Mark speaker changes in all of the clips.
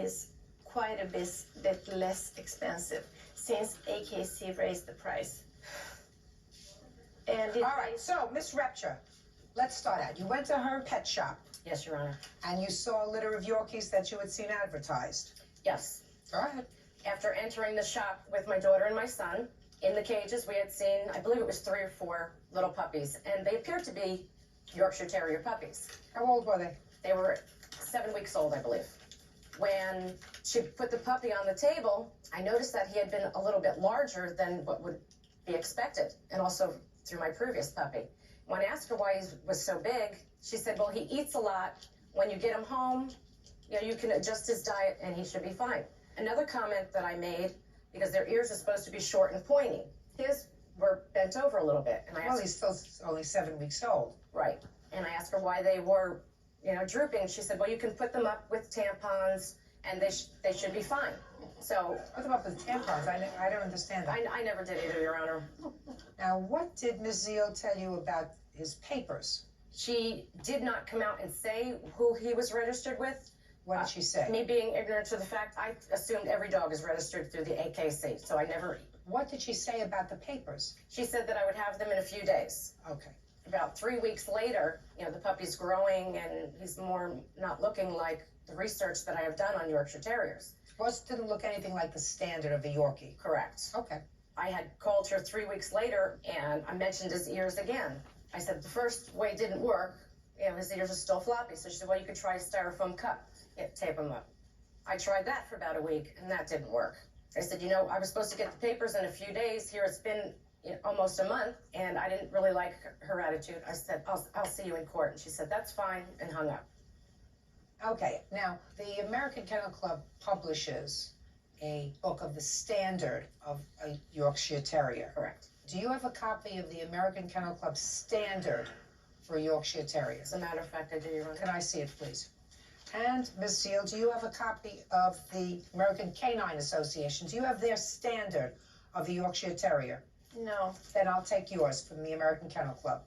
Speaker 1: is quite a bit less expensive since AKC raised the price. And
Speaker 2: all right, so Miss Repture, let's start out. You went to her pet shop.
Speaker 3: Yes, Your Honor.
Speaker 2: And you saw a litter of Yorkies that you had seen advertised.
Speaker 3: Yes.
Speaker 2: Go ahead.
Speaker 3: After entering the shop with my daughter and my son, in the cages we had seen, I believe it was 3 or 4 little puppies, and they appeared to be Yorkshire Terrier puppies.
Speaker 2: How old were they?
Speaker 3: They were 7 weeks old, I believe. When she put the puppy on the table, I noticed that he had been a little bit larger than what would be expected, and also through my previous puppy. When I asked her why he was so big, she said, well, he eats a lot. When you get him home, you can adjust his diet and he should be fine. Another comment that I made, because their ears are supposed to be short and pointy, his were bent over a little bit. And I asked,
Speaker 2: well, he's still only 7 weeks old.
Speaker 3: Right. And I asked her why they were, drooping. She said, well, you can put them up with tampons and they should be fine. So.
Speaker 2: Put them up with tampons? I don't understand that.
Speaker 3: I never did either, Your Honor.
Speaker 2: Now, what did Ms. Zeal tell you about his papers?
Speaker 3: She did not come out and say who he was registered with.
Speaker 2: What did she say?
Speaker 3: Me being ignorant to the fact, I assumed every dog is registered through the AKC, so I never.
Speaker 2: What did she say about the papers?
Speaker 3: She said that I would have them in a few days.
Speaker 2: Okay.
Speaker 3: About 3 weeks later, the puppy's growing and he's more not looking like the research that I have done on Yorkshire Terriers.
Speaker 2: Well, didn't look anything like the standard of the Yorkie.
Speaker 3: Correct.
Speaker 2: Okay.
Speaker 3: I had called her 3 weeks later and I mentioned his ears again. I said the first way didn't work. His ears are still floppy. So she said, well, you could try a styrofoam cup. Tape them up. I tried that for about a week and that didn't work. I said, I was supposed to get the papers in a few days. Here it's been almost a month and I didn't really like her attitude. I said, I'll see you in court. And she said, that's fine, and hung up.
Speaker 2: Okay, now the American Kennel Club publishes a book of the standard of a Yorkshire Terrier.
Speaker 3: Correct.
Speaker 2: Do you have a copy of the American Kennel Club standard for Yorkshire Terriers?
Speaker 3: As a matter of fact, I do, Your Honor.
Speaker 2: Can I see it, please? And Ms. Zeal, do you have a copy of the American Canine Association? Do you have their standard of the Yorkshire Terrier?
Speaker 1: No.
Speaker 2: Then I'll take yours from the American Kennel Club.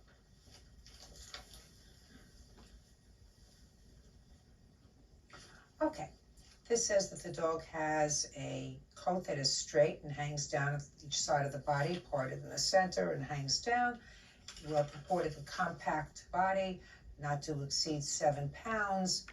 Speaker 2: Okay. This says that the dog has a coat that is straight and hangs down at each side of the body, parted in the center and hangs down. Well purported compact body, not to exceed 7 pounds.